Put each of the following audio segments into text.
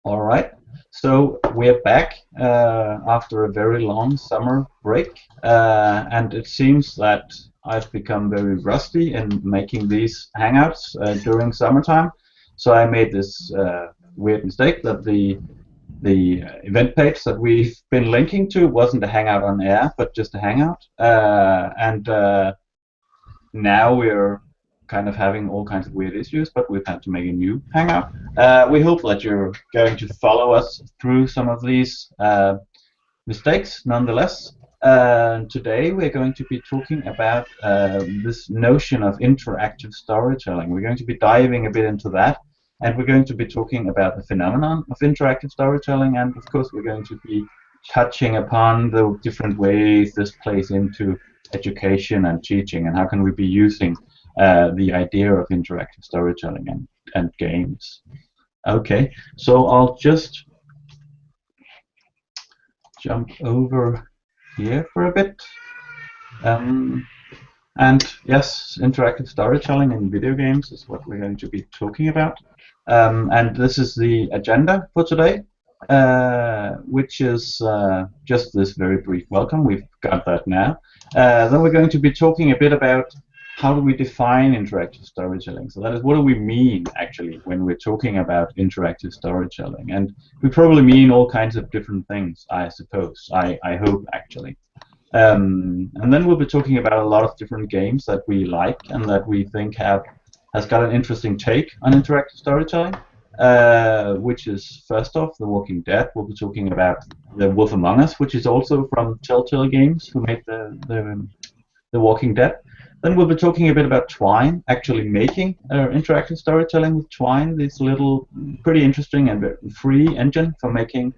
All right. So we're back after a very long summer break, and it seems that I've become very rusty in making these hangouts during summertime. So I made this weird mistake that the event page that we've been linking to wasn't a hangout on air, but just a hangout. And now we're kind of having all kinds of weird issues, but we've had to make a new hangout. We hope that you're going to follow us through some of these mistakes nonetheless. Today we're going to be talking about this notion of interactive storytelling. We're going to be diving a bit into that, and we're going to be talking about the phenomenon of interactive storytelling, and of course we're going to be touching upon the different ways this plays into education and teaching, and how can we be using the idea of interactive storytelling and games. Okay, so I'll just jump over here for a bit. Um, and yes, interactive storytelling in video games is what we're going to be talking about. And this is the agenda for today, which is just this very brief welcome. We've got that now. Then we're going to be talking a bit about how do we define interactive storytelling. So that is, what do we mean actually when we're talking about interactive storytelling? And we probably mean all kinds of different things, I suppose. I hope actually. And then we'll be talking about a lot of different games that we like and that we think has got an interesting take on interactive storytelling, which is first off The Walking Dead. We'll be talking about The Wolf Among Us, which is also from Telltale Games, who made the Walking Dead. Then we'll be talking a bit about Twine, actually making interactive storytelling with Twine, this little pretty interesting and free engine for making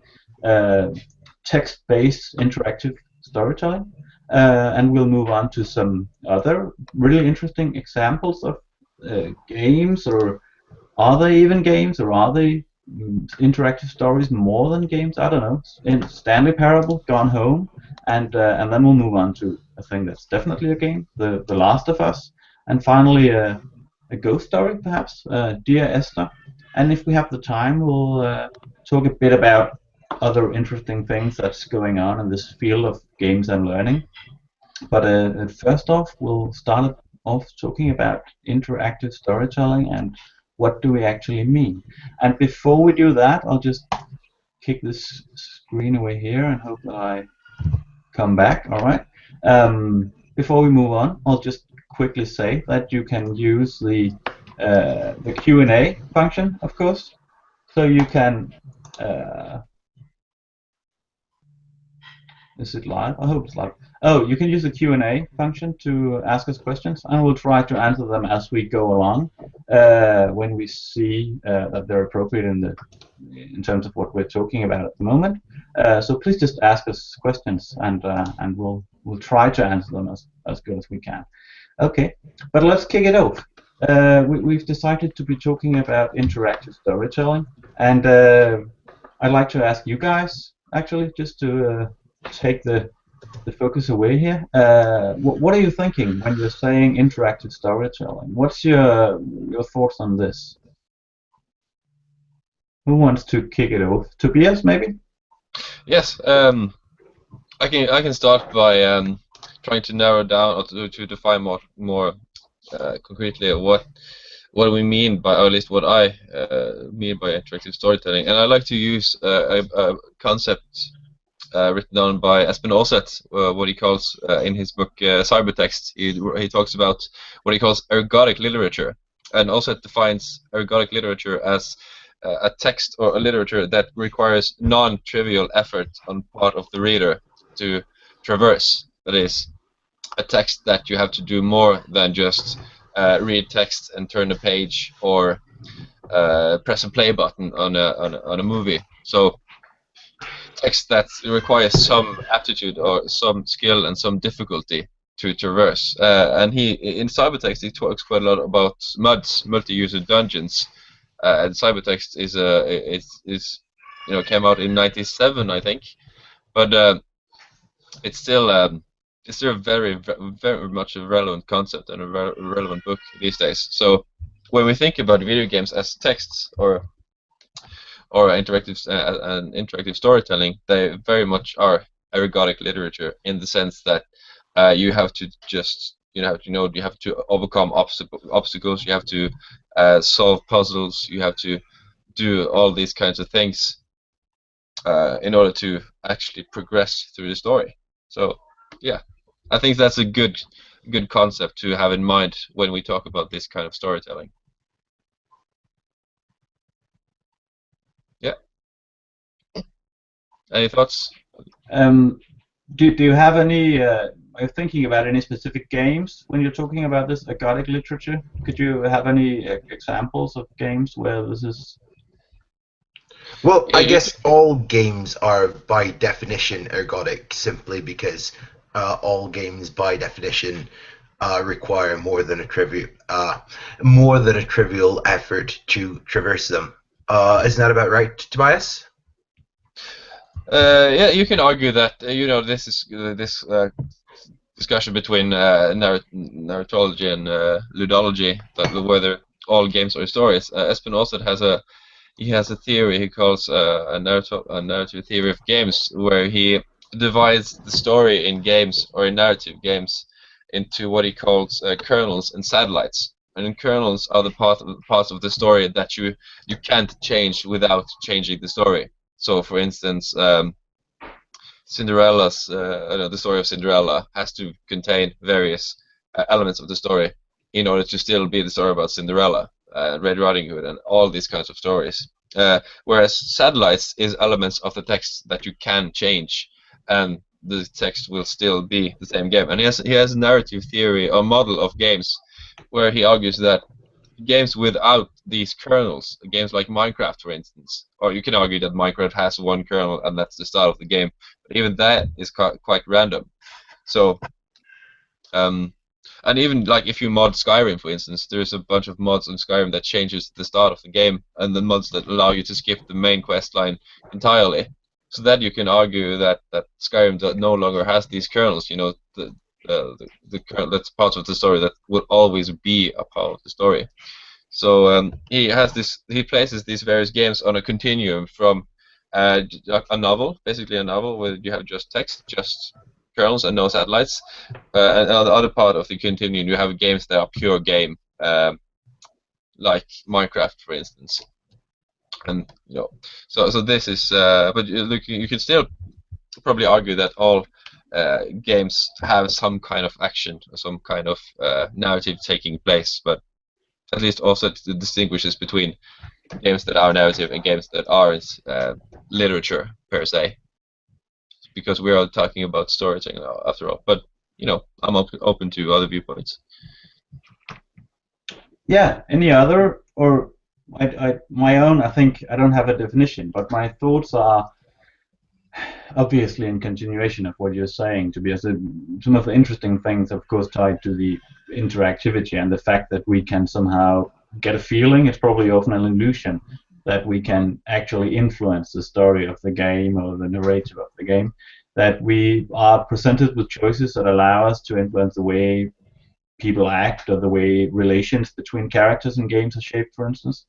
text-based interactive storytelling. And we'll move on to some other really interesting examples of games, or are they even games, or are they interactive stories more than games? I don't know. In Stanley Parable, Gone Home, and then we'll move on to a thing that's definitely a game, The Last of Us, and finally a ghost story, perhaps, Dear Esther. And if we have the time, we'll talk a bit about other interesting things that's going on in this field of games and learning. But first off, we'll start off talking about interactive storytelling and what do we actually mean. And before we do that, I'll just kick this screen away here and hope that I come back. All right. Before we move on, I'll just quickly say that you can use the Q&A function, of course. So you can. Is it live? I hope it's live. Oh, you can use the Q&A function to ask us questions, and we'll try to answer them as we go along when we see that they're appropriate in terms of what we're talking about at the moment. So please just ask us questions, and we'll try to answer them as good as we can. Okay, but let's kick it off. We've decided to be talking about interactive storytelling, and I'd like to ask you guys actually just to take the focus away here. What are you thinking when you're saying interactive storytelling? What's your thoughts on this? Who wants to kick it off? Tobias, maybe? Yes, I can start by trying to narrow down or to define more concretely what we mean by, or at least what I mean by interactive storytelling. And I like to use a concept written down by Espen Aarseth, what he calls in his book Cybertext. He talks about what he calls ergodic literature, and Aarseth defines ergodic literature as a text or a literature that requires non-trivial effort on part of the reader to traverse. That is, a text that you have to do more than just read text and turn a page, or press a play button on a movie. So text that requires some aptitude or some skill and some difficulty to traverse. And in Cybertext he talks quite a lot about MUDs, multi-user dungeons. And Cybertext is came out in '97, I think, but it's still very much a relevant concept and a relevant book these days. So when we think about video games as texts, or or an interactive storytelling, they very much are ergodic literature in the sense that you have to just you have to overcome obstacles, you have to solve puzzles, you have to do all these kinds of things in order to actually progress through the story. So yeah, I think that's a good concept to have in mind when we talk about this kind of storytelling. Yeah. Any thoughts? Do you have any? Are you thinking about any specific games when you're talking about this ergodic literature? Could you have any examples of games where this is? Well, Yeah, I you guess all games are by definition ergodic simply because all games by definition require more than a trivial effort to traverse them. Isn't that about right, Tobias? Yeah, you can argue that this is this discussion between narratology and ludology, that whether all games are stories. Espinosa has a theory he calls a narrative theory of games, where he divides the story in games or in narrative games into what he calls kernels and satellites. And kernels are the parts of the story that you can't change without changing the story. So, for instance, the story of Cinderella has to contain various elements of the story in order to still be the story about Cinderella, Red Riding Hood, and all these kinds of stories. Whereas satellites is elements of the text that you can change, and the text will still be the same game. And he has a narrative theory or model of games where he argues that games without these kernels, games like Minecraft, for instance, or you can argue that Minecraft has one kernel and that's the start of the game, but even that is quite random. So, and even like if you mod Skyrim, for instance, there's a bunch of mods on Skyrim that changes the start of the game, and the mods that allow you to skip the main quest line entirely. So that you can argue that Skyrim no longer has these kernels. The kernel, that's parts of the story that will always be a part of the story. So he places these various games on a continuum from a novel, basically a novel where you have just text, just kernels and no satellites, and on the other part of the continuum you have games that are pure game, like Minecraft, for instance. And so this is, but you can still probably argue that all games have some kind of action or some kind of narrative taking place, but at least also it distinguishes between games that are narrative and games that aren't literature per se, because we are talking about storytelling after all. But I'm open to other viewpoints. Yeah. Any other or my own? I think I don't have a definition, but my thoughts are obviously in continuation of what you're saying, Tobias. Some of the interesting things, of course, tied to the interactivity and the fact that we can somehow get a feeling, it's probably often an illusion, that we can actually influence the story of the game or the narrative of the game, that we are presented with choices that allow us to influence the way people act or the way relations between characters in games are shaped, for instance.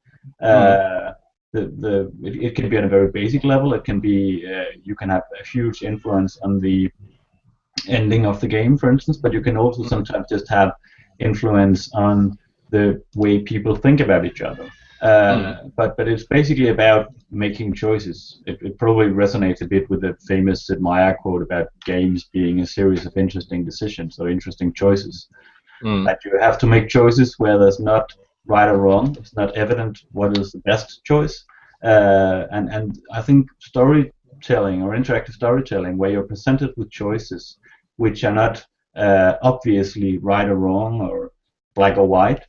It can be at a very basic level. It can be you can have a huge influence on the ending of the game, for instance, but you can also sometimes just have influence on the way people think about each other. But it's basically about making choices. It probably resonates a bit with the famous Sid Meier quote about games being a series of interesting decisions or interesting choices. That you have to make choices where there's not right or wrong. It's not evident what is the best choice. And I think storytelling or interactive storytelling, where you're presented with choices which are not obviously right or wrong or black or white,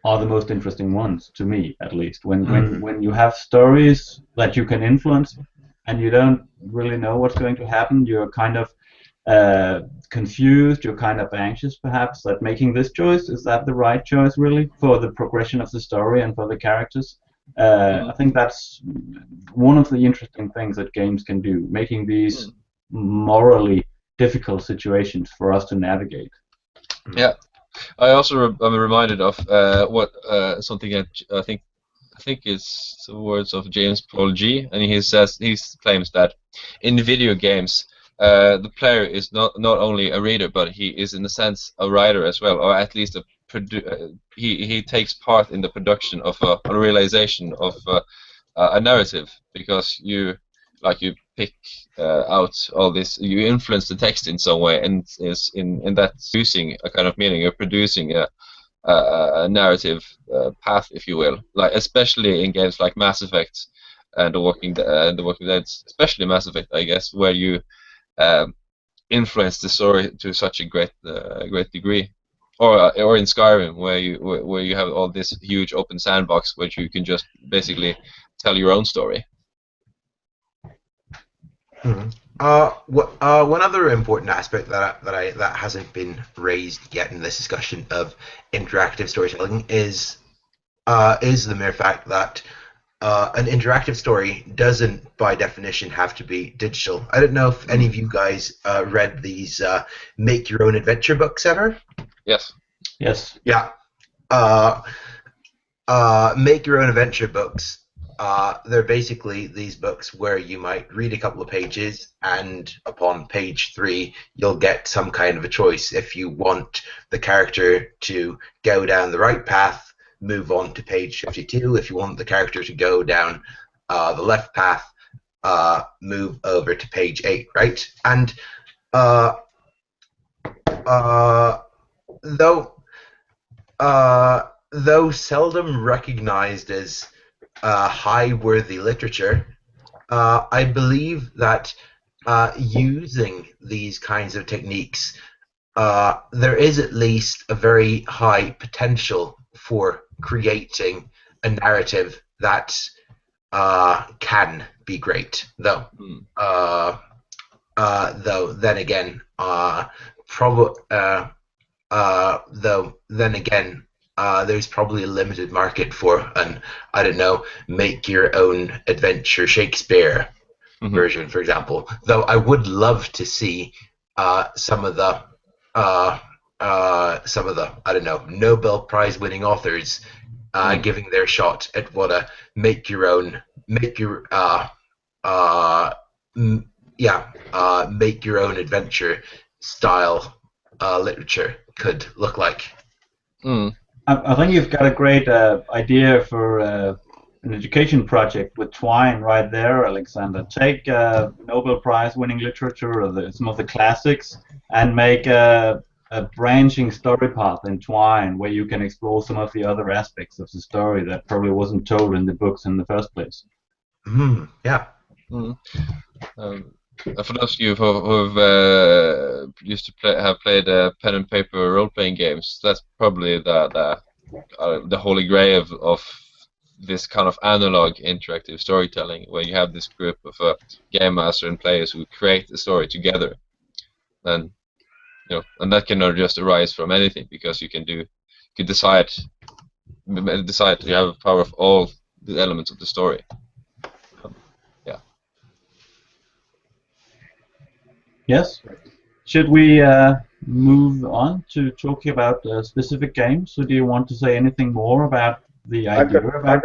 are the most interesting ones, to me at least. When you have stories that you can influence and you don't really know what's going to happen, you're kind of confused, you're kind of anxious perhaps, that making this choice, is that the right choice really for the progression of the story and for the characters? I think that's one of the interesting things that games can do, making these morally difficult situations for us to navigate. Yeah. I also am reminded of something that I think I think it's the words of James Paul G, and he claims that in video games, the player is not only a reader, but he is in a sense a writer as well, or at least he takes part in the production of a realization of a narrative, because you pick out all this, you influence the text in some way, and is in that producing a kind of meaning. You're producing a narrative path, if you will, like especially in games like Mass Effect and the Walking Dead, especially Mass Effect, I guess, where you influence the story to such a great degree, or in Skyrim, where you have all this huge open sandbox which you can just basically tell your own story. One other important aspect that hasn't been raised yet in this discussion of interactive storytelling is the mere fact that an interactive story doesn't, by definition, have to be digital. I don't know if any of you guys read these make your own adventure books ever. Yes. Yes. Yeah. Make your own adventure books. They're basically these books where you might read a couple of pages, and upon page 3, you'll get some kind of a choice. If you want the character to go down the right path, move on to page 52. If you want the character to go down the left path, move over to page 8, right? And though seldom recognized as high-worthy literature, I believe that using these kinds of techniques, there is at least a very high potential for creating a narrative that can be great. Though then again, there's probably a limited market for an, I don't know, make your own adventure Shakespeare version, for example. Though I would love to see some of the I don't know, Nobel Prize winning authors giving their shot at what a make your own adventure style literature could look like. I think you've got a great idea for an education project with Twine right there, Alexander. Take Nobel Prize winning literature or some of the classics and make a branching story path in Twine where you can explore some of the other aspects of the story that probably wasn't told in the books in the first place. Yeah. For those of you who have used to have played pen and paper role-playing games, that's probably the holy grail of this kind of analog interactive storytelling, where you have this group of game master and players who create the story together, and that can not just arise from anything, because you can decide to have power of all the elements of the story. Yes. Should we move on to talking about specific games? Or do you want to say anything more about the idea about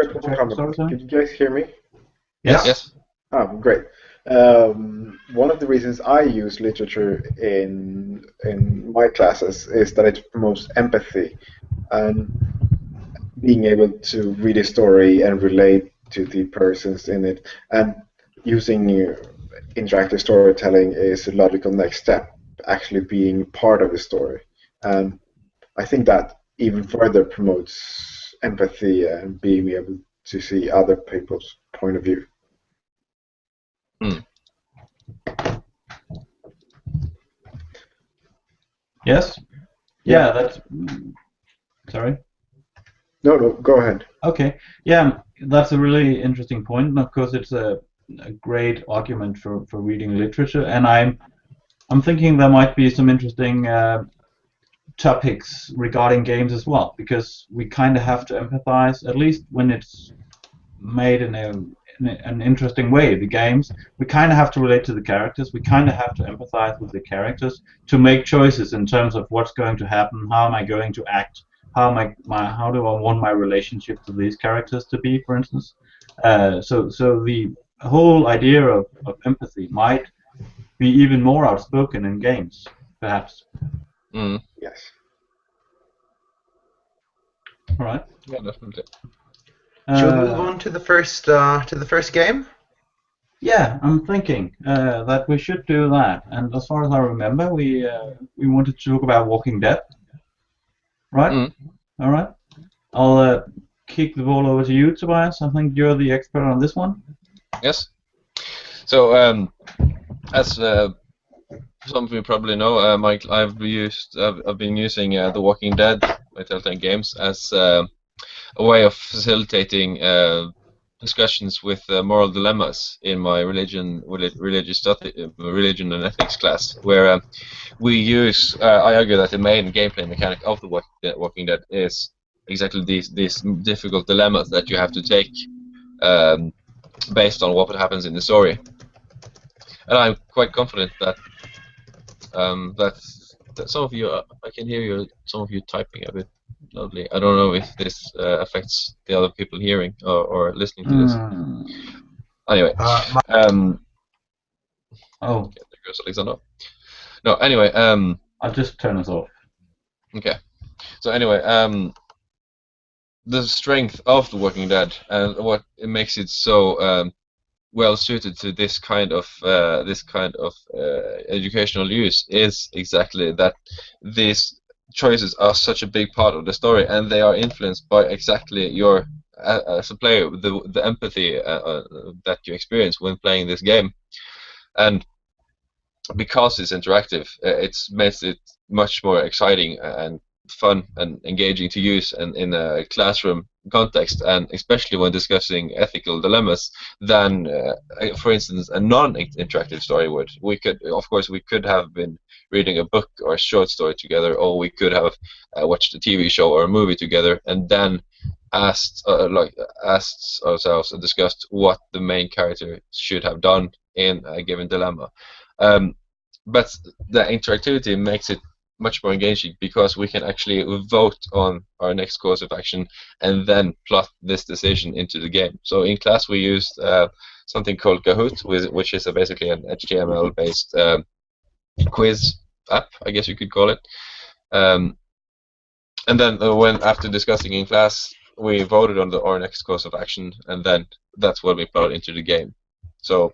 storytelling? Can you guys hear me? Yes. Oh, great. One of the reasons I use literature in my classes is that it promotes empathy and being able to read a story and relate to the persons in it, and using interactive storytelling is a logical next step, actually being part of the story. And I think that even further promotes empathy and being able to see other people's point of view. Yes? Yeah, that's... Sorry? No, go ahead. Okay. Yeah, that's a really interesting point. And of course, it's a great argument for reading literature, and I'm thinking there might be some interesting topics regarding games as well, because we kind of have to empathize, at least when it's made in an interesting way. The games, we kind of have to relate to the characters, we kind of have to empathize with the characters to make choices in terms of what's going to happen, how am I going to act how do I want my relationship to these characters to be, for instance. So the whole idea of empathy might be even more outspoken in games, perhaps. Mm. Yes. All right. Yeah, definitely. Shall we move on to the first game? Yeah, I'm thinking that we should do that. And as far as I remember, we wanted to talk about Walking Dead, right? Mm. All right. I'll kick the ball over to you, Tobias. I think you're the expert on this one. Yes. So, as some of you probably know, Mike, I've been using The Walking Dead by Telltale Games as a way of facilitating discussions with moral dilemmas in my religion and ethics class, where we use. I argue that the main gameplay mechanic of The Walking Dead is exactly these difficult dilemmas that you have to take based on what happens in the story. And I'm quite confident that that some of you, I can hear some of you typing a bit loudly. I don't know if this affects the other people hearing or listening to this. Anyway, Oh, okay, there goes Alexander. No, anyway, I'll just turn us off. okay. So anyway, the strength of The Walking Dead and what it makes it so well suited to this kind of educational use is exactly that these choices are such a big part of the story, and they are influenced by exactly your as a player, the empathy that you experience when playing this game. And because it's interactive, it makes it much more exciting and fun and engaging to use and in a classroom context, and especially when discussing ethical dilemmas, than, for instance, a non-interactive story would. We could, of course, we could have been reading a book or a short story together, or we could have watched a TV show or a movie together, and then asked ourselves and discussed what the main character should have done in a given dilemma. But the interactivity makes it much more engaging because we can actually vote on our next course of action and then plot this decision into the game. So in class we used something called Kahoot, which is basically an HTML-based quiz app, I guess you could call it. And then when after discussing in class, we voted on our next course of action, and then that's what we plotted into the game. So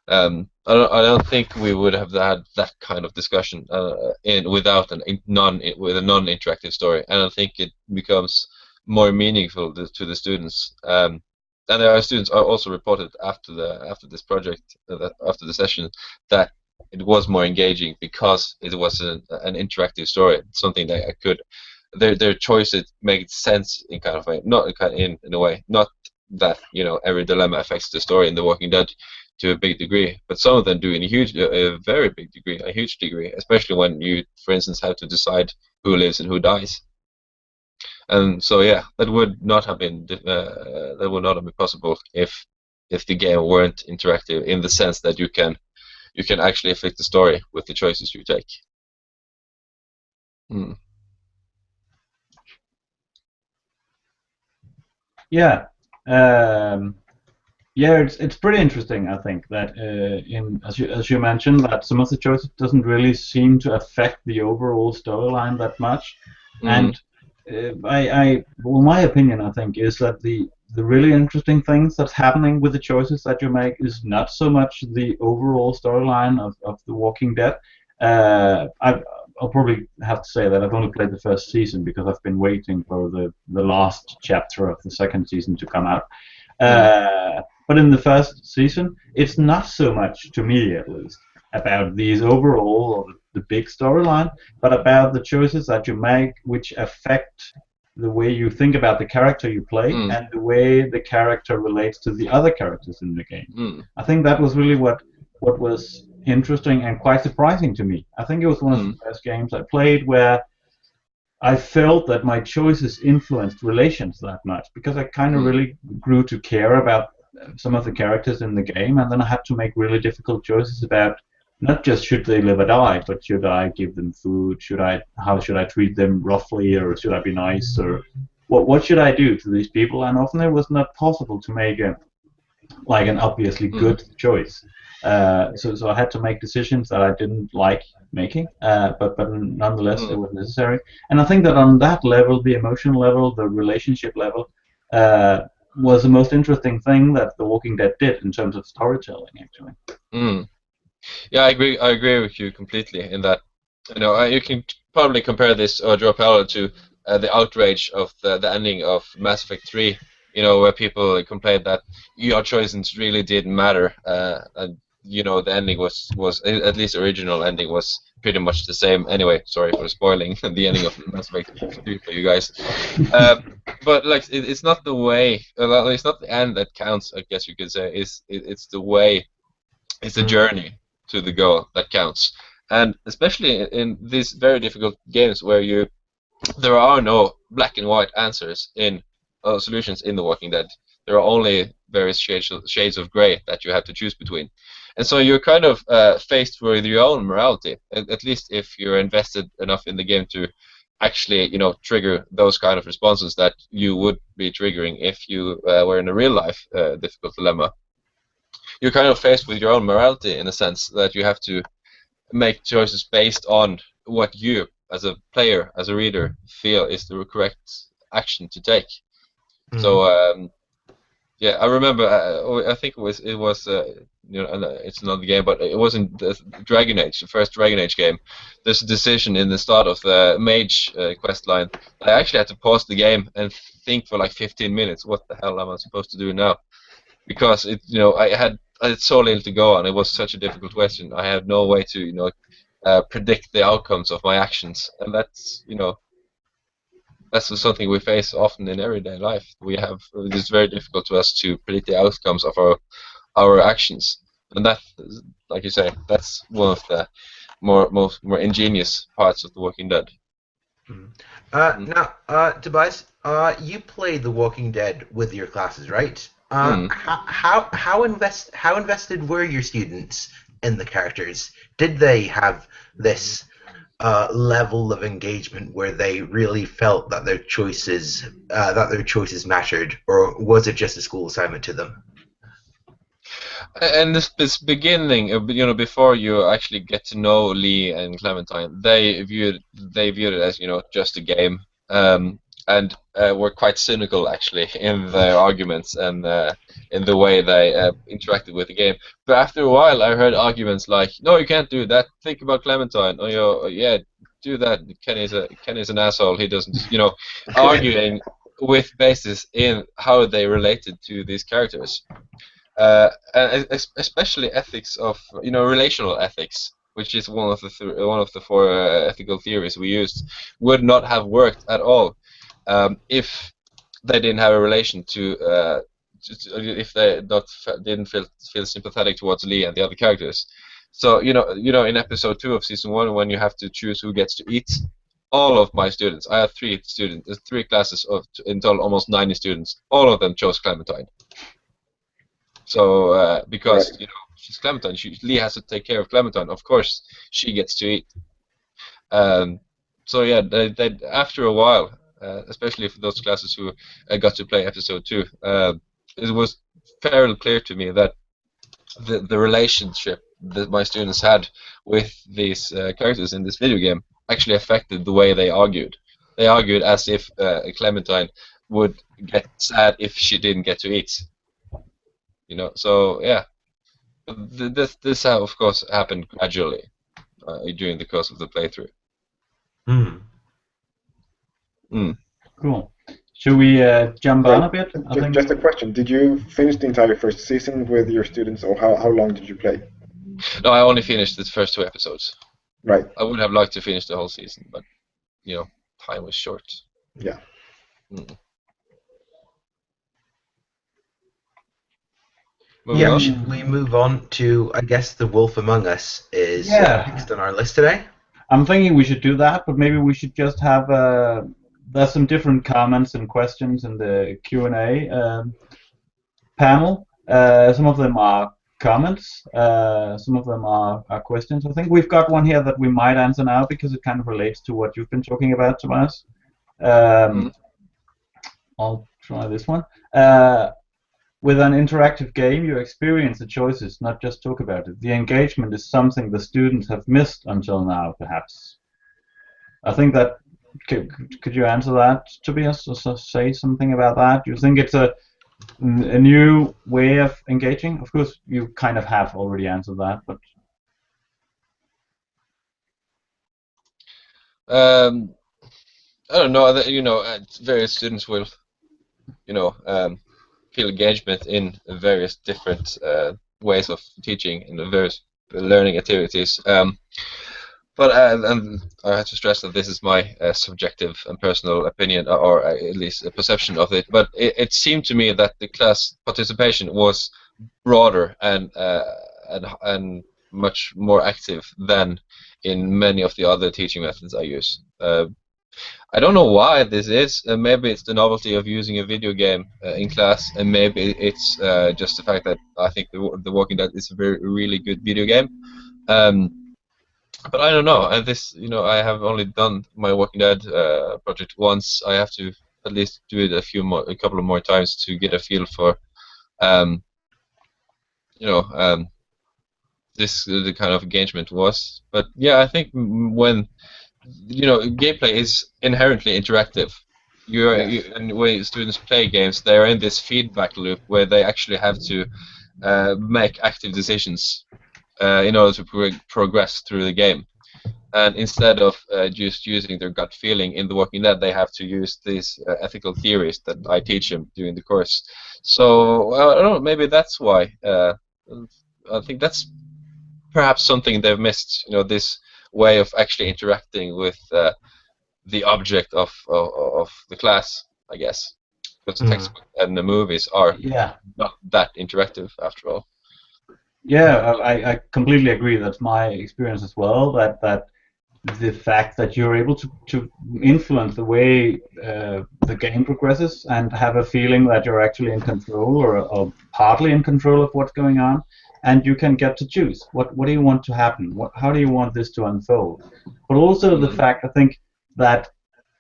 I don't think we would have had that kind of discussion without with a non-interactive story. I don't think it becomes more meaningful to the students. And our students are also reported after this project, after the session, that it was more engaging because it was an interactive story, something that I could. Their choices make sense in kind of way, not in a way, not that every dilemma affects the story in The Walking Dead to a big degree, but some of them do in a very big degree, a huge degree, especially when you, for instance, have to decide who lives and who dies. And so, yeah, that would not have been possible if the game weren't interactive in the sense that you can actually affect the story with the choices you take. Yeah. Yeah, it's pretty interesting. I think that as you mentioned, that some of the choices doesn't really seem to affect the overall storyline that much. And well, my opinion, I think, is that the really interesting things that's happening with the choices that you make is not so much the overall storyline of The Walking Dead. I'll probably have to say that I've only played the first season because I've been waiting for the last chapter of the second season to come out. But in the first season, it's not so much, to me at least, about these overall or the big storyline, but about the choices that you make which affect the way you think about the character you play and the way the character relates to the other characters in the game. I think that was really what was interesting and quite surprising to me. I think it was one of the first games I played where I felt that my choices influenced relations that much because I kind of really grew to care about some of the characters in the game, and then I had to make really difficult choices about not just should they live or die, but should I give them food? How should I treat them roughly, or should I be nice, or what should I do to these people? And often it was not possible to make an obviously good choice. So I had to make decisions that I didn't like making, but nonetheless it was necessary. And I think that on that level, the emotional level, the relationship level, was the most interesting thing that The Walking Dead did in terms of storytelling, actually. Yeah, I agree with you completely in that. You can probably compare this or draw a parallel to the outrage of the ending of Mass Effect 3. Where people complained that your choices really didn't matter, and the ending was at least the original ending was pretty much the same. Anyway, sorry for spoiling the ending of Mass Effect 3 for you guys. But like, it's not the way. It's not the end that counts. I guess you could say it's the way. It's the journey to the goal that counts, and especially in these very difficult games where there are no black and white answers in solutions in The Walking Dead. There are only various shades of gray that you have to choose between, and so you're kind of faced with your own morality. At least if you're invested enough in the game to actually, trigger those kind of responses that you would be triggering if you were in a real life difficult dilemma. You're kind of faced with your own morality in a sense that you have to make choices based on what you, as a player, as a reader, feel is the correct action to take. So yeah, I remember. I think it was it's another game, but it wasn't Dragon Age, the first Dragon Age game. There's a decision in the start of the Mage quest line. I actually had to pause the game and think for like 15 minutes. What the hell am I supposed to do now? Because I had so little to go on. It was such a difficult question. I had no way to predict the outcomes of my actions, and that's something we face often in everyday life. It's very difficult to us to predict the outcomes of our actions, and that, like you say, that's one of the more ingenious parts of The Walking Dead. Now, Tobias, you play The Walking Dead with your classes, right? How invested were your students in the characters? Did they have this level of engagement where they really felt that their choices mattered, or was it just a school assignment to them? And this beginning, before you actually get to know Lee and Clementine, they viewed it as just a game, and were quite cynical actually in their arguments and in the way they interacted with the game. But after a while, I heard arguments like, "No, you can't do that. Think about Clementine." Or yeah, do that. Kenny's an asshole. He doesn't, arguing with basis in how they related to these characters. And especially ethics of relational ethics, which is one of the four ethical theories we used, would not have worked at all if they didn't have a relation to if they didn't feel sympathetic towards Lee and the other characters. So in episode 2 of season 1, when you have to choose who gets to eat, all of my students, I have three classes of in total almost 90 students, all of them chose Clementine. So because she's Clementine, Lee has to take care of Clementine. Of course, she gets to eat. So yeah, they after a while, especially for those classes who got to play episode 2, it was fairly clear to me that the relationship that my students had with these characters in this video game actually affected the way they argued. They argued as if Clementine would get sad if she didn't get to eat. So yeah, this of course happened gradually during the course of the playthrough. Cool. Should we jump on a bit? Just a question. Did you finish the entire first season with your students, or how long did you play? No, I only finished the first 2 episodes. Right. I would have liked to finish the whole season, but time was short. Yeah. Should we move on to, I guess, The Wolf Among Us is next on our list today? I'm thinking we should do that, but maybe we should just have there's some different comments and questions in the Q&A panel. Some of them are comments. Some of them are questions. I think we've got one here that we might answer now because it kind of relates to what you've been talking about, Tobias. I'll try this one. With an interactive game, you experience the choices, not just talk about it. The engagement is something the students have missed until now, perhaps. I think that could you answer that, Tobias, or say something about that? Do you think it's a new way of engaging? Of course, you kind of have already answered that, but I don't know. You know, various students will, you know, feel engagement in various different ways of teaching in the various learning activities. But and I have to stress that this is my subjective and personal opinion, or at least a perception of it. But it seemed to me that the class participation was broader and much more active than in many of the other teaching methods I use. I don't know why this is. Maybe it's the novelty of using a video game in class, and maybe it's just the fact that I think the Walking Dead is a really good video game. But I don't know. And this, you know, I have only done my Walking Dead project once. I have to at least do it a couple of more times to get a feel for, you know, this the kind of engagement was. But yeah, I think when you know, gameplay is inherently interactive. And when students play games, they are in this feedback loop where they actually have to make active decisions in order to progress through the game. And instead of just using their gut feeling in The Walking Dead, they have to use these ethical theories that I teach them during the course. So I don't know. Maybe that's why. I think that's perhaps something they've missed. You know, this way of actually interacting with the object of the class, I guess, because the textbook and the movies are not that interactive after all. Yeah, I completely agree. That's my experience as well. That the fact that you're able to influence the way the game progresses and have a feeling that you're actually in control or partly in control of what's going on, and you can get to choose what do you want to happen, how do you want this to unfold. But also the fact, I think, that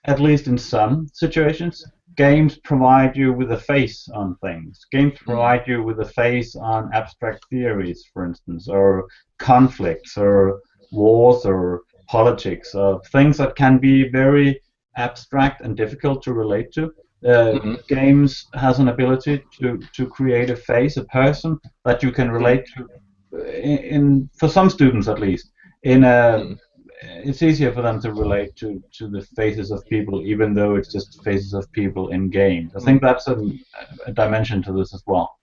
at least in some situations, games provide you with a face on things. Games provide you with a face on abstract theories, for instance, or conflicts, or wars, or politics, or things that can be very abstract and difficult to relate to. Games has an ability to create a face, a person that you can relate to. For some students, at least, it's easier for them to relate to the faces of people, even though it's just faces of people in games. I think that's a dimension to this as well.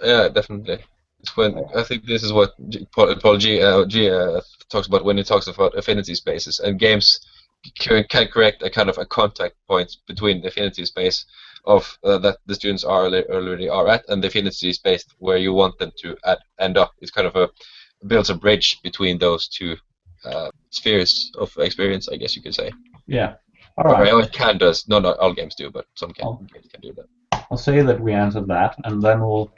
Yeah, definitely. It's when I think this is what Paul G talks about when he talks about affinity spaces, and games can create a kind of a contact point between the affinity space of that the students already are at, and the affinity space where you want them to end up. It's kind of builds a bridge between those two spheres of experience, I guess you could say. Yeah. All right. Or it can does. Not all games do, but some games can do that. I'll say that we answered that, and then we'll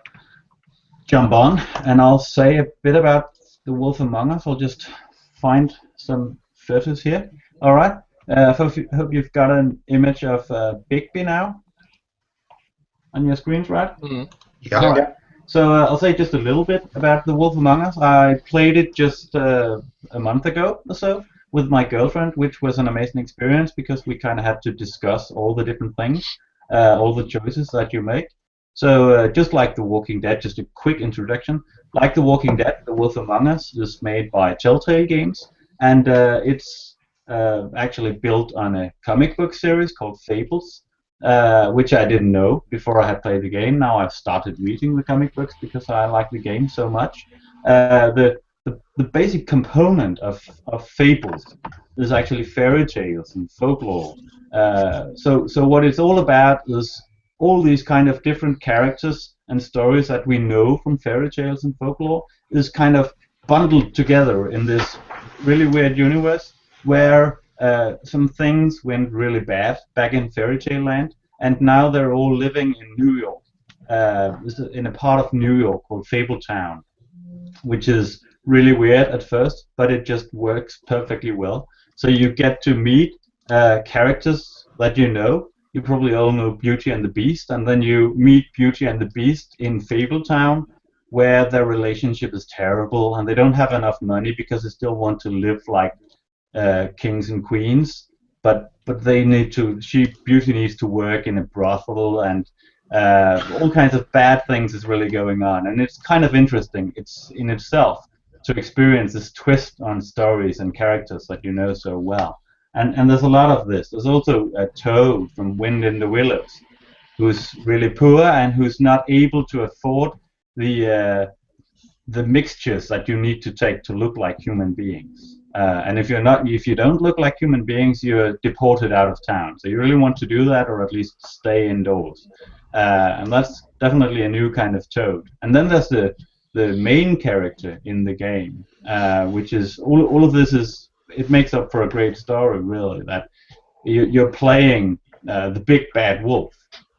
jump on, and I'll say a bit about The Wolf Among Us. I'll just find some photos here. All right. Hope you've got an image of Bigby now on your screens, right? Yeah. All right. So I'll say just a little bit about The Wolf Among Us. I played it just a month ago or so with my girlfriend, which was an amazing experience because we kind of had to discuss all the different things, all the choices that you make. So just like The Walking Dead, just a quick introduction. Like The Walking Dead, The Wolf Among Us is made by Telltale Games, and it's actually built on a comic book series called Fables, which I didn't know before I had played the game. Now I've started reading the comic books because I like the game so much. The basic component of Fables is actually fairy tales and folklore. So what it's all about is all these kind of different characters and stories that we know from fairy tales and folklore is kind of bundled together in this really weird universe where some things went really bad back in fairy tale land, and now they're all living in New York, in a part of New York called Fabletown. which is really weird at first, but it just works perfectly well. So you get to meet characters that you know. You probably all know Beauty and the Beast, and then you meet Beauty and the Beast in Fabletown, where their relationship is terrible, and they don't have enough money because they still want to live like kings and queens, but they need to. Beauty needs to work in a brothel, and all kinds of bad things is really going on, and it's kind of interesting. It's in itself to experience this twist on stories and characters that you know so well. And there's a lot of this. There's also a Toad from Wind in the Willows, who's really poor and who's not able to afford the mixtures that you need to take to look like human beings. And if you don't look like human beings, you're deported out of town. So you really want to do that, or at least stay indoors. And that's definitely a new kind of Toad. And then there's the main character in the game, which is all of this is. It makes up for a great story, really. That you're playing the big bad wolf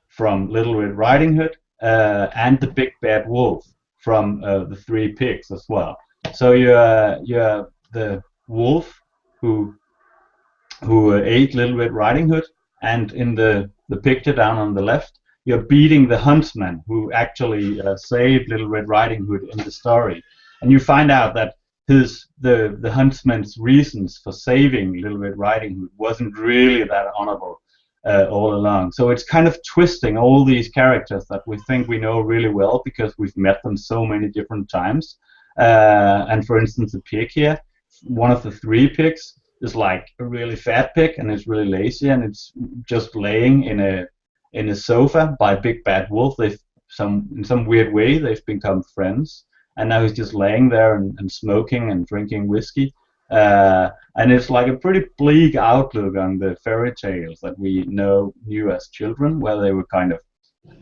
from Little Red Riding Hood, and the big bad wolf from the Three Pigs as well. So you're the wolf who ate Little Red Riding Hood, and in the picture down on the left, you're beating the huntsman who actually saved Little Red Riding Hood in the story, and you find out that the huntsman's reasons for saving Little Red Riding Hood wasn't really that honorable all along. So it's kind of twisting all these characters that we think we know really well because we've met them so many different times. And for instance, the pig here, one of the Three Pigs, is like a really fat pig, and it's really lazy, and it's just laying in a sofa by Big Bad Wolf. In some weird way they've become friends, and now he's just laying there and smoking and drinking whiskey. And it's like a pretty bleak outlook on the fairy tales that we knew as children, where they were kind of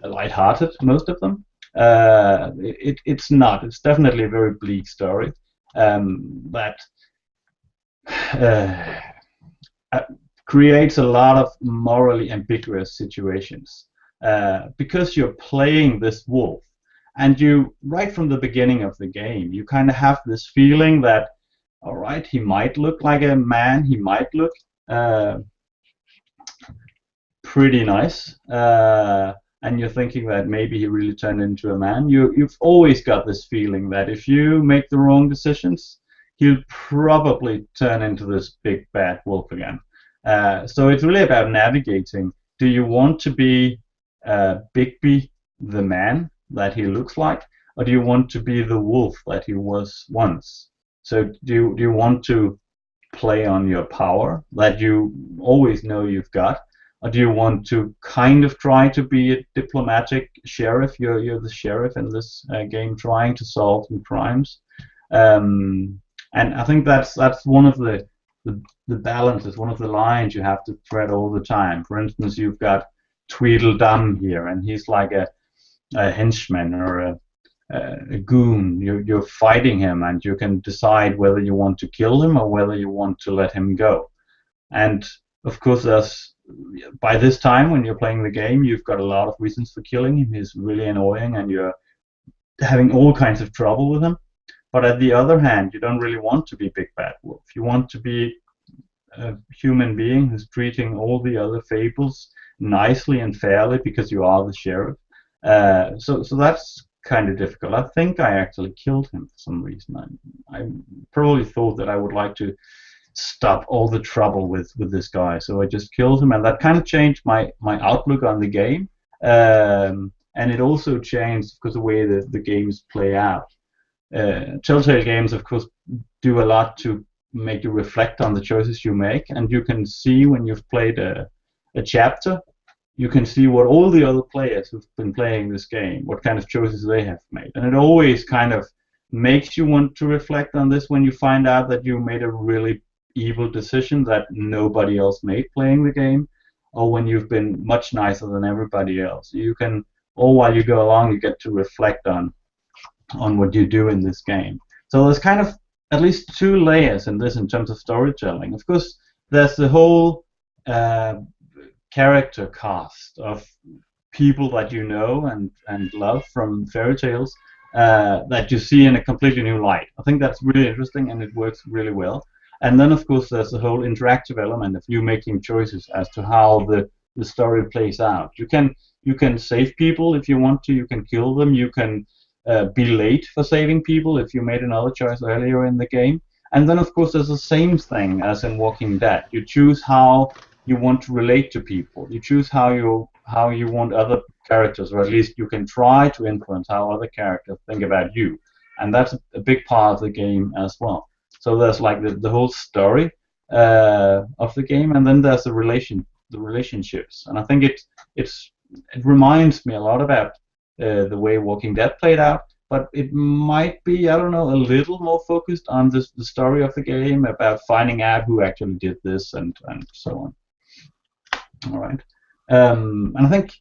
lighthearted, most of them. It's not. It's definitely a very bleak story that creates a lot of morally ambiguous situations because you're playing this wolf, and you, right from the beginning of the game, you kind of have this feeling that, all right, he might look like a man, he might look pretty nice, and you're thinking that maybe he really turned into a man. You've always got this feeling that if you make the wrong decisions, he'll probably turn into this big bad wolf again. So it's really about navigating. Do you want to be Bigby the man that he looks like, or do you want to be the wolf that he was once? So do you want to play on your power that you always know you've got, or do you want to kind of try to be a diplomatic sheriff? You're the sheriff in this game, trying to solve some crimes. And I think that's one of the balances, one of the lines you have to thread all the time. For instance, you've got Tweedledum here, and he's like a henchman or a goon. You're fighting him, and you can decide whether you want to kill him or whether you want to let him go. And of course, by this time when you're playing the game, you've got a lot of reasons for killing him. He's really annoying, and you're having all kinds of trouble with him. But on the other hand, you don't really want to be Big Bad Wolf. You want to be a human being who's treating all the other fables nicely and fairly because you are the sheriff. So that's kind of difficult. I think I actually killed him for some reason. I probably thought that I would like to stop all the trouble with this guy, so I just killed him, and that kind of changed my outlook on the game. And it also changed because the way that the games play out. Telltale games, of course, do a lot to make you reflect on the choices you make, and you can see when you've played a chapter, you can see what all the other players who've been playing this game, what kind of choices they have made. And it always kind of makes you want to reflect on this when you find out that you made a really evil decision that nobody else made playing the game, or when you've been much nicer than everybody else. You can, all while you go along, you get to reflect on what you do in this game. So there's kind of at least two layers in this in terms of storytelling. Of course, there's the whole character cast of people that you know and love from fairy tales, that you see in a completely new light. I think that's really interesting and it works really well. And then of course there's the whole interactive element of you making choices as to how the story plays out. You can save people if you want to. You can kill them. You can be late for saving people if you made another choice earlier in the game. And then of course there's the same thing as in Walking Dead. You choose how you want to relate to people. You choose how you want other characters, or at least you can try to influence how other characters think about you. And that's a big part of the game as well. So there's like the whole story of the game, and then there's the relationships. And I think it reminds me a lot about the way Walking Dead played out, but it might be, I don't know, a little more focused on the story of the game, about finding out who actually did this and so on. All right, and I think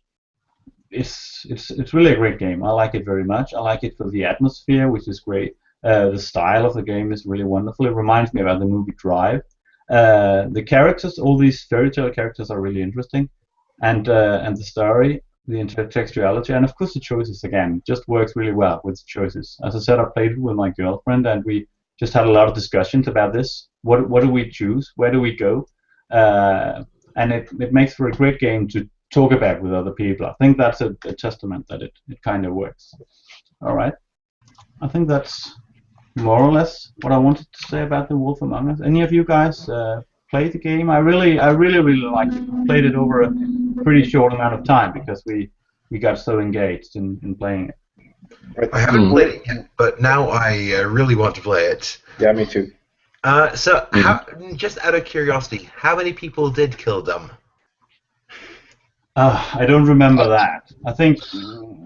it's really a great game. I like it very much. I like it for the atmosphere, which is great. The style of the game is really wonderful. It reminds me about the movie Drive. The characters, all these fairy tale characters, are really interesting, and the story, the intertextuality, and of course the choices again just works really well with the choices. As I said, I played it with my girlfriend, and we just had a lot of discussions about this. What do we choose? Where do we go? And it makes for a great game to talk about with other people. I think that's a testament that it kind of works. All right. I think that's more or less what I wanted to say about The Wolf Among Us. Any of you guys played the game? I really liked it. I played it over a pretty short amount of time because we got so engaged in playing it. I haven't played it yet, but now I really want to play it. Yeah, me too. So, just out of curiosity, how many people did kill them? I don't remember that. I think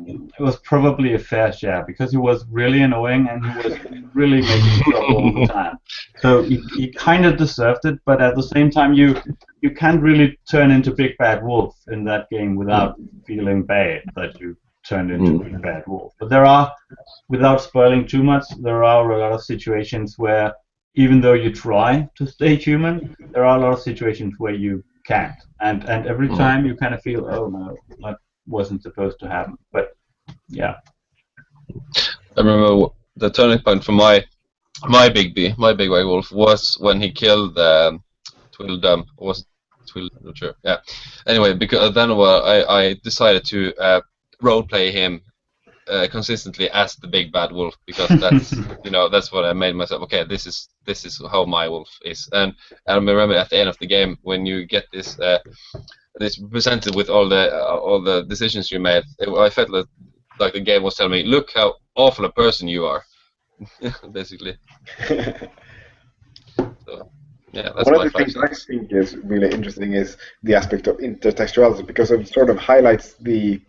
it was probably a fair share because he was really annoying and he was really making trouble all the time. So he kind of deserved it, but at the same time, you can't really turn into Big Bad Wolf in that game without feeling bad that you turned into Big Bad Wolf. But there are, without spoiling too much, there are a lot of situations where even though you try to stay human, there are a lot of situations where you can't, and every time you kind of feel, oh no, that wasn't supposed to happen. But yeah, I remember the turning point for my big white wolf was when he killed Tweedledum. Was Tweedledum? Not sure. Yeah. Anyway, because then I decided to roleplay him consistently as the big bad wolf, because that's that's what I made myself. Okay, this is how my wolf is. And I remember at the end of the game when you get this presented with all the decisions you made, I felt like the game was telling me, look how awful a person you are, basically. So, yeah, that's one of the things I think is really interesting is the aspect of intertextuality, because it sort of highlights the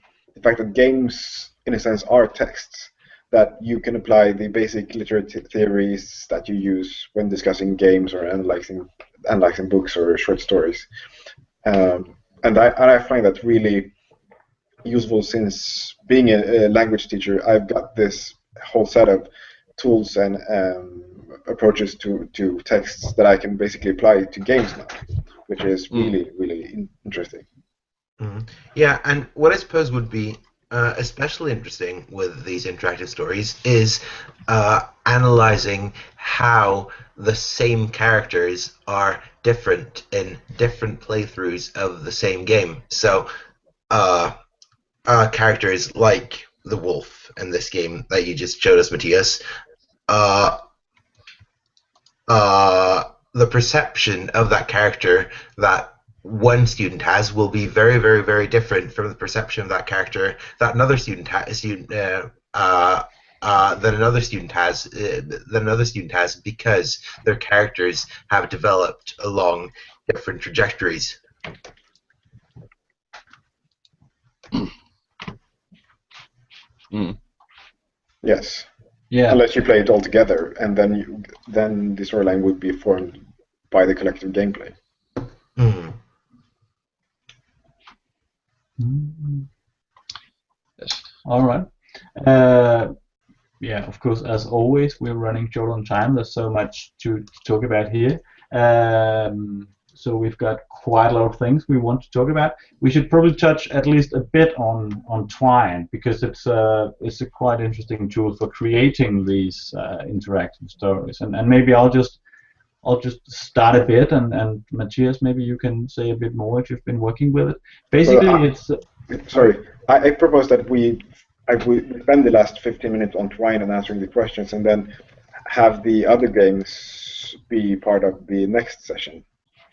fact that games, in a sense, are texts that you can apply the basic literary theories that you use when discussing games or analyzing books or short stories. And I find that really useful, since being a language teacher, I've got this whole set of tools and approaches to texts that I can basically apply to games now, which is really interesting. Mm-hmm. Yeah, and what I suppose would be especially interesting with these interactive stories is analyzing how the same characters are different in different playthroughs of the same game. So, characters like the wolf in this game that you just showed us, Matthias, the perception of that character that one student has will be very, very, very different from the perception of that character that another student has, because their characters have developed along different trajectories. Yes. Yeah. Unless you play it all together, and then the storyline would be formed by the collective gameplay. Mm. Yes. All right. Yeah, of course, as always, we're running short on time. There's so much to talk about here. so we've got quite a lot of things we want to talk about. We should probably touch at least a bit on Twine, because it's a quite interesting tool for creating these interactive stories. And maybe I'll just start a bit, and Matthias, maybe you can say a bit more if you've been working with it. Basically, it's sorry. I propose that we spend the last 15 minutes on Twine and answering the questions, and then have the other games be part of the next session.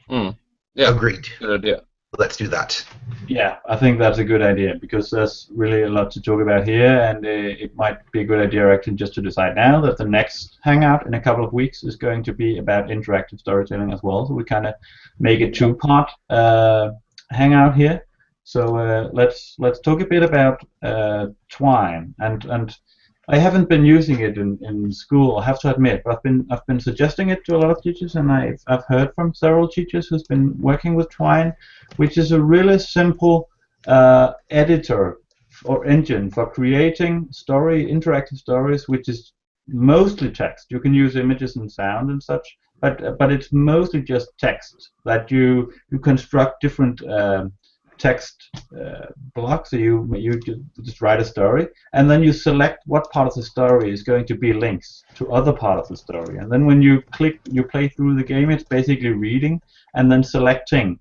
Yeah. Agreed. Good idea. Let's do that. Yeah, I think that's a good idea, because there's really a lot to talk about here, and it might be a good idea actually just to decide now that the next hangout in a couple of weeks is going to be about interactive storytelling as well. So we kind of make a two-part hangout here. So let's talk a bit about Twine, and I haven't been using it in school, I have to admit, but I've been suggesting it to a lot of teachers, and I've heard from several teachers who's been working with Twine, which is a really simple editor or engine for creating interactive stories, which is mostly text. You can use images and sound and such, but it's mostly just text that you construct different text blocks. So you just write a story, and then you select what part of the story is going to be links to other part of the story, and then when you play through the game, it's basically reading and then selecting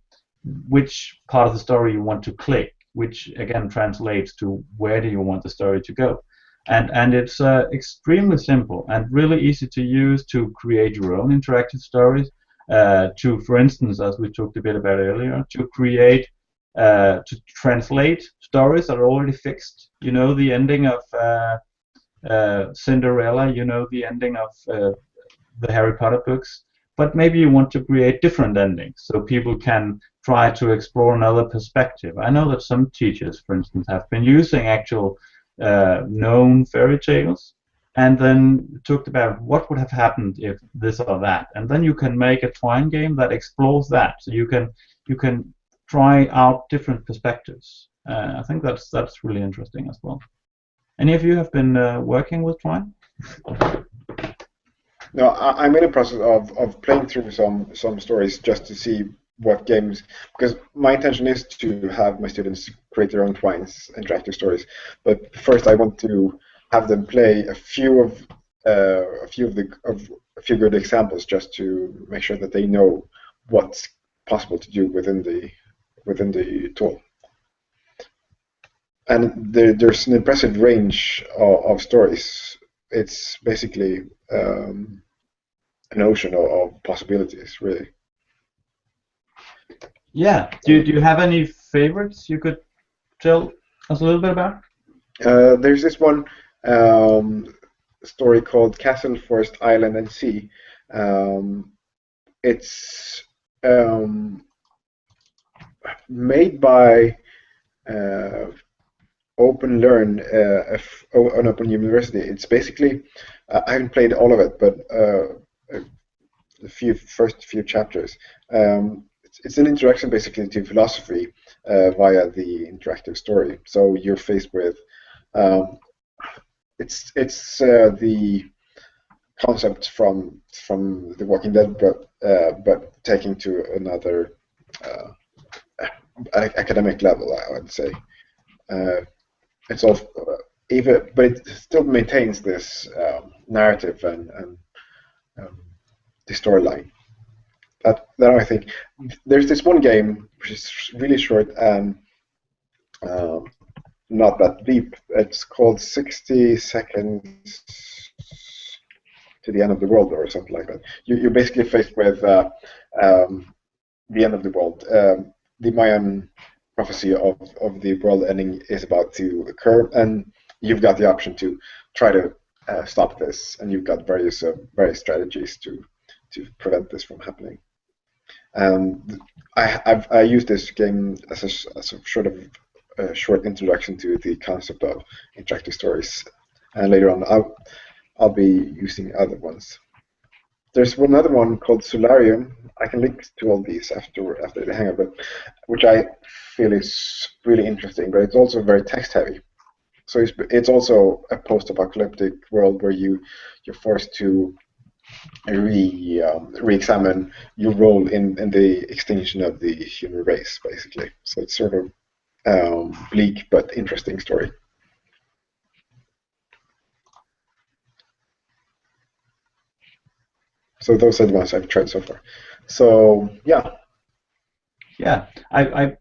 which part of the story you want to click, which again translates to where do you want the story to go. And it's extremely simple and really easy to use to create your own interactive stories, to, for instance, as we talked a bit about earlier, to create to translate stories that are already fixed. You know the ending of Cinderella, you know the ending of the Harry Potter books, but maybe you want to create different endings so people can try to explore another perspective. I know that some teachers, for instance, have been using actual known fairy tales, and then talked about what would have happened if this or that, and then you can make a Twine game that explores that. So you can try out different perspectives. I think that's really interesting as well. Any of you have been working with Twine? No, I'm in the process of playing through some stories just to see what games, because my intention is to have my students create their own Twine's interactive stories. But first, I want to have them play a few good examples, just to make sure that they know what's possible to do within the tool. And there's an impressive range of stories. It's basically an ocean of possibilities, really. Yeah. Do you have any favorites you could tell us a little bit about? There's this one story called Castle, Forest, Island, and Sea. It's made by Open Learn, an Open University. It's basically, I haven't played all of it, but the first few chapters. It's an introduction basically to philosophy via the interactive story. So you're faced with it's the concept from The Walking Dead, but taking to another academic level, I would say. It's all even, but it still maintains this narrative and the storyline. That I think. There's this one game which is really short and not that deep. It's called 60 Seconds to the End of the World, or something like that. You're basically faced with the end of the world. The Mayan prophecy of the world ending is about to occur, and you've got the option to try to stop this, and you've got various strategies to prevent this from happening. I use this game as a sort of short introduction to the concept of interactive stories, and later on I'll be using other ones. There's another one called Solarium. I can link to all these after the hangout, but which I feel is really interesting, but it's also very text heavy. So it's also a post-apocalyptic world where you're forced to re-examine your role in the extinction of the human race, basically. So it's sort of bleak but interesting story. So those are the ones I've tried so far. So yeah. Yeah, I've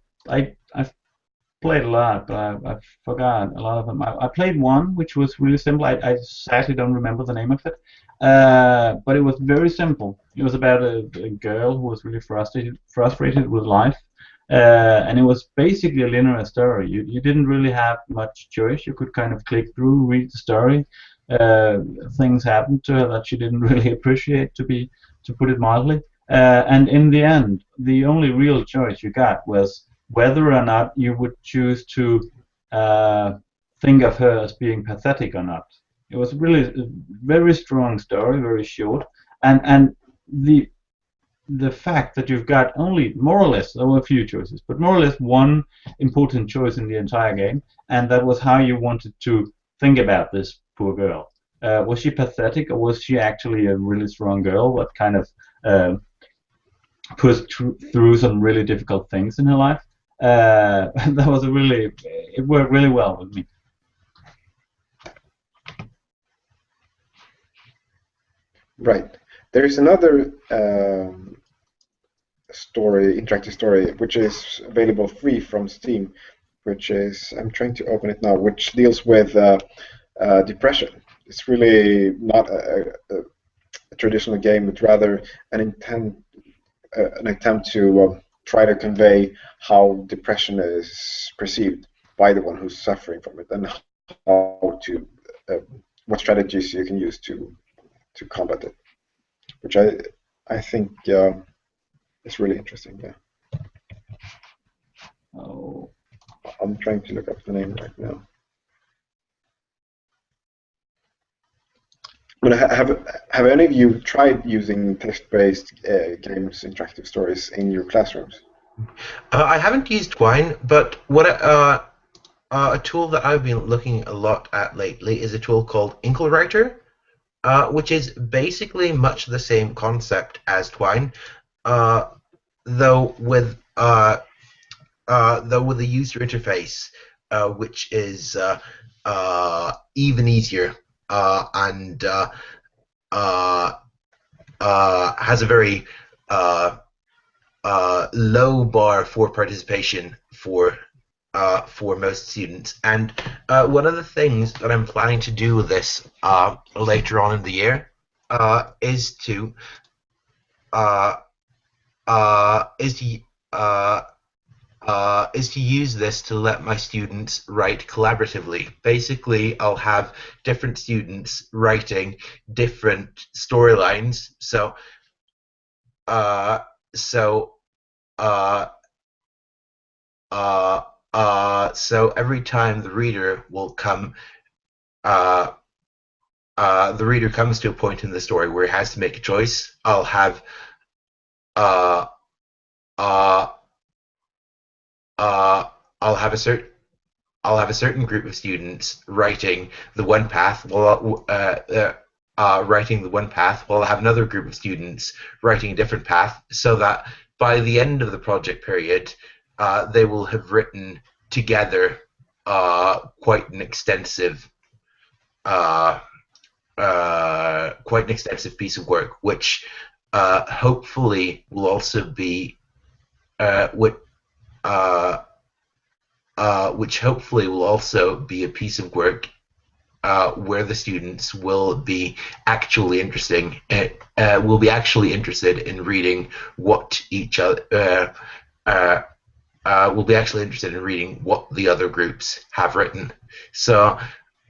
played a lot, but I forgot a lot of them. I played one which was really simple. I sadly don't remember the name of it, but it was very simple. It was about a girl who was really frustrated with life, and it was basically a linear story. You didn't really have much choice. You could kind of click through, read the story. Uh, Things happened to her that she didn't really appreciate, to put it mildly. And in the end, the only real choice you got was whether or not you would choose to uh, think of her as being pathetic or not. It was really a very strong story, very short, and the fact that you've got only more or less, there were a few choices, but more or less one important choice in the entire game, and that was how you wanted to think about this poor girl. Was she pathetic, or was she actually a really strong girl that kind of uh, pushed through some really difficult things in her life? That was it worked really well with me. Right. There's another interactive story, which is available free from Steam, which is, I'm trying to open it now, which deals with depression. It's really not a traditional game, but rather an attempt to try to convey how depression is perceived by the one who's suffering from it, and how to what strategies you can use to combat it, which I think is really interesting. Yeah, Oh, I'm trying to look up the name right now. But have any of you tried using text-based games, interactive stories in your classrooms? I haven't used Twine, but a tool that I've been looking a lot at lately is a tool called Inklewriter, which is basically much the same concept as Twine, uh, though with a user interface which is even easier and has a very low bar for participation for most students. And one of the things that I'm planning to do with this later on in the year is to use this to let my students write collaboratively. Basically, I'll have different students writing different storylines. So every time the reader comes to a point in the story where he has to make a choice, I'll have a certain group of students writing the one path, while I'll have another group of students writing a different path, so that by the end of the project period, they will have written together quite an extensive piece of work, which hopefully will also be which hopefully will also be a piece of work where the students will be actually interested in reading what each other will be actually interested in reading what the other groups have written. So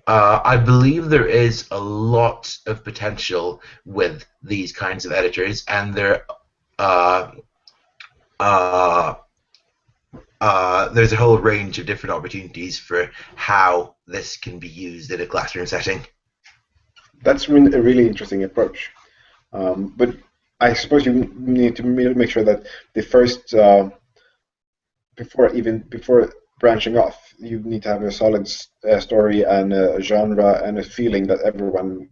I believe there is a lot of potential with these kinds of editors, and there's a whole range of different opportunities for how this can be used in a classroom setting. That's a really interesting approach. But I suppose you need to make sure that the first, before branching off, you need to have a solid story and a genre and a feeling that everyone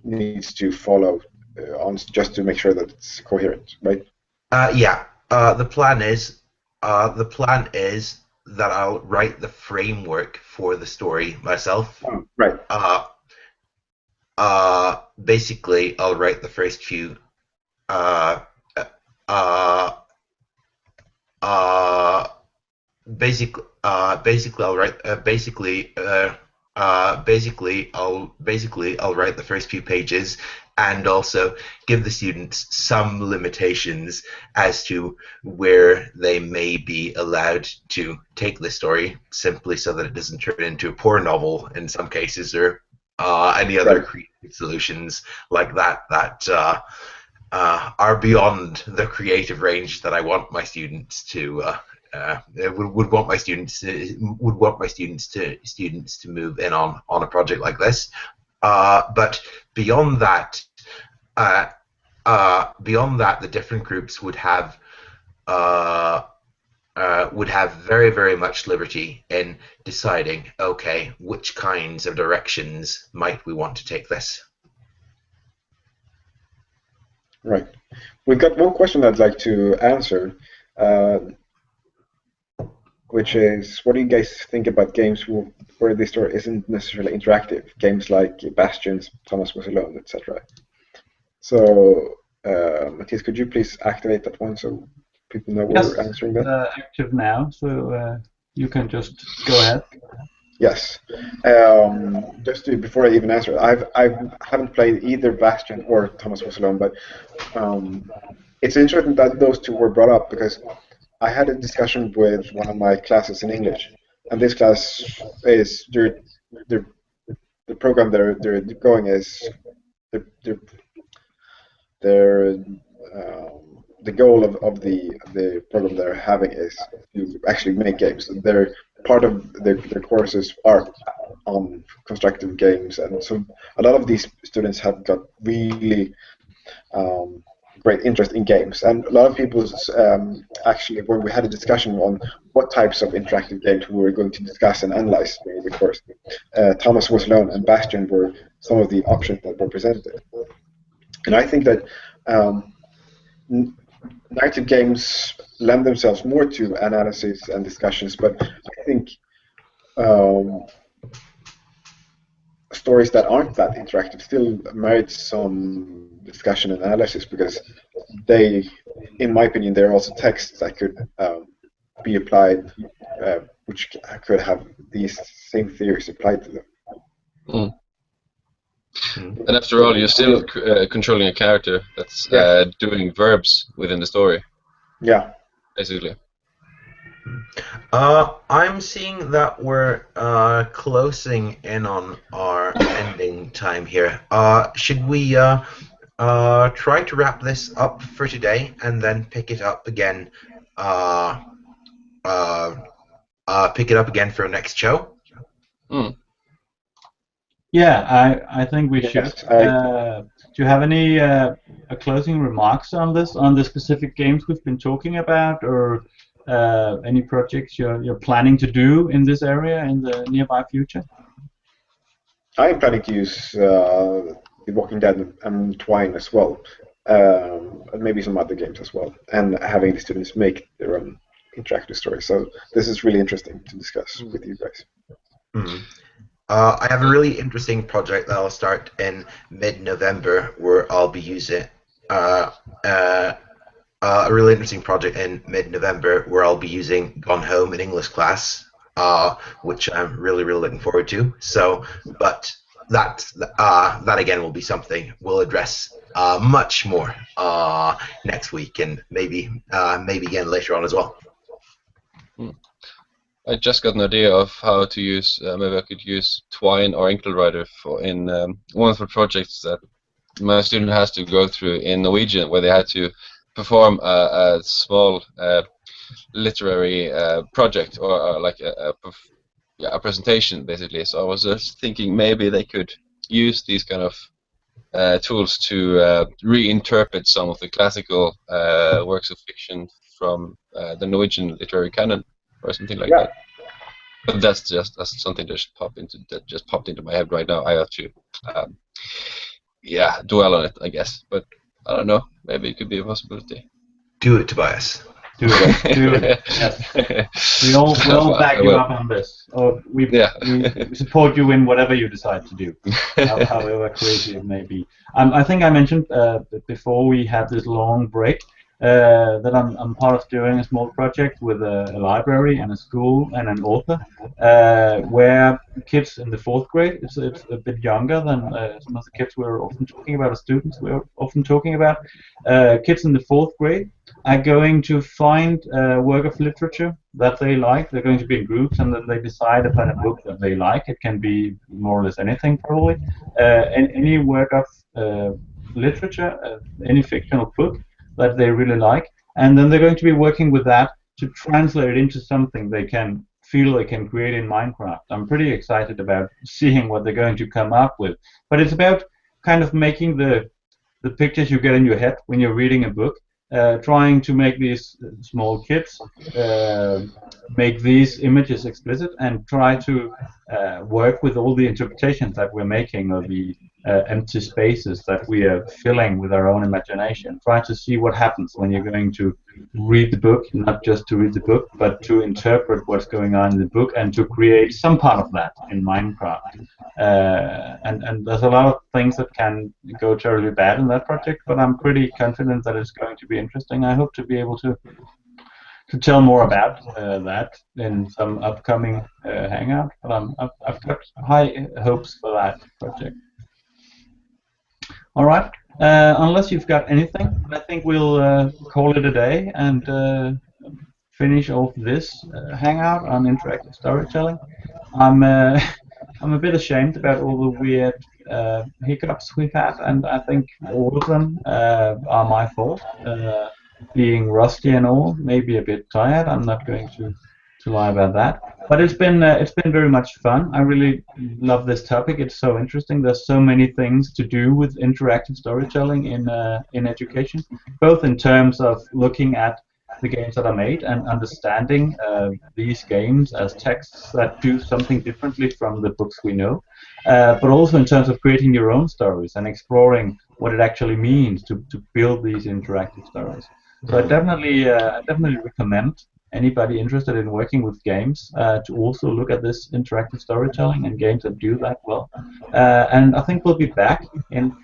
needs to follow on just to make sure that it's coherent, right? Yeah. The plan is that I'll write the framework for the story myself. Oh, right. Basically, I'll write the first few. Uh, uh, uh, basically, I'll write. Basically, I'll write the first few pages, and also give the students some limitations as to where they may be allowed to take the story, simply so that it doesn't turn into a poor novel in some cases, or any other Right. creative solutions like that are beyond the creative range that I want my students to. Would want my students to move in on a project like this. But beyond that, the different groups would have very, very much liberty in deciding, okay, which kinds of directions might we want to take this. Right. We've got one question I'd like to answer, which is, what do you guys think about games where the story isn't necessarily interactive? Games like Bastions, Thomas Was Alone, etc. So, Matthias, could you please activate that one so people know Yes, we're answering that? active now, so you can just go ahead. Yes. Before I even answer, I haven't played either Bastion or Thomas Was Alone, but it's interesting that those two were brought up because I had a discussion with one of my classes in English, and this class is the program they're going is they're the goal of the program they're having is to actually make games. They're part of their courses are on constructive games, and so a lot of these students have got really great interest in games. And a lot of people actually, when we had a discussion on what types of interactive games we were going to discuss and analyze during the course, Thomas Was Alone and Bastion were some of the options that were presented. And I think that narrative games lend themselves more to analysis and discussions, but I think stories that aren't that interactive still merit some discussion and analysis because they, in my opinion, they're also texts that could be applied, which could have these same theories applied to them. Mm. And after all, you're still controlling a character that's doing verbs within the story. Yeah. Basically. I'm seeing that we're closing in on our ending time here. Should we try to wrap this up for today and then pick it up again? Pick it up again for our next show. Mm. Yeah, I think we should. Yes, Do you have any closing remarks on this, on the specific games we've been talking about, or any projects you're planning to do in this area in the nearby future? I am planning to use The Walking Dead and Twine as well, and maybe some other games as well, and having the students make their own interactive stories. So this is really interesting to discuss with you guys. Mm-hmm. I have a really interesting project that I'll start in mid-November where I'll be using a really interesting project in mid-November where I'll be using Gone Home in English class, which I'm really, really looking forward to. So, but that again will be something we'll address much more next week and maybe again later on as well. I just got an idea of how to use. Maybe I could use Twine or Enkelrider in one of the projects that my student has to go through in Norwegian, where they had to perform a small literary project or like a presentation, basically. So I was just thinking maybe they could use these kind of tools to reinterpret some of the classical works of fiction from the Norwegian literary canon, or something like that. But that's something that just popped into my head right now. I have to dwell on it, I guess. But I don't know. Maybe it could be a possibility. Do it, Tobias. Do it. Do it. Yes. We all back you up on this. Or we support you in whatever you decide to do, however crazy it may be. I think I mentioned before we had this long break that I'm part of doing a small project with a library and a school and an author, where kids in the 4th grade, it's a bit younger than some of the kids we're often talking about, or students we're often talking about. Kids in the 4th grade are going to find a work of literature that they like. They're going to be in groups, and then they decide upon a book that they like. It can be more or less anything, probably. Any work of literature, any fictional book that they really like, and then they're going to be working with that to translate it into something they can feel they can create in Minecraft. I'm pretty excited about seeing what they're going to come up with. But it's about kind of making the pictures you get in your head when you're reading a book, trying to make these small kids make these images explicit and try to work with all the interpretations that we're making of the empty spaces that we are filling with our own imagination. Try to see what happens when you're going to read the book, not just to read the book, but to interpret what's going on in the book and to create some part of that in Minecraft. And there's a lot of things that can go terribly bad in that project, but I'm pretty confident that it's going to be interesting. I hope to be able to tell more about that in some upcoming hangout, but I've got high hopes for that project. All right. Unless you've got anything, I think we'll call it a day and finish off this hangout on interactive storytelling. I'm a bit ashamed about all the weird hiccups we've had, and I think all of them are my fault. Being rusty and all, maybe a bit tired. I'm not going to lie about that. But it's been very much fun. I really love this topic. It's so interesting. There's so many things to do with interactive storytelling in education, both in terms of looking at the games that are made and understanding these games as texts that do something differently from the books we know, but also in terms of creating your own stories and exploring what it actually means to build these interactive stories. So I definitely recommend anybody interested in working with games to also look at this interactive storytelling and games that do that well. And I think we'll be back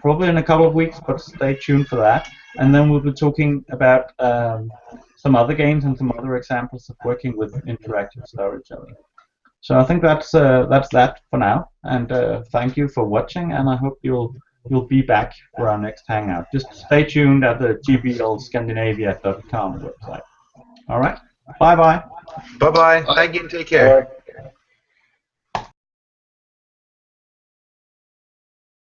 probably in a couple of weeks, but stay tuned for that. And then we'll be talking about some other games and some other examples of working with interactive storytelling. So I think that's that for now. And thank you for watching, and I hope you'll be back for our next hangout. Just stay tuned at the GBL Scandinavia.com website. All right. Bye-bye. Bye-bye. Thank you. Take care.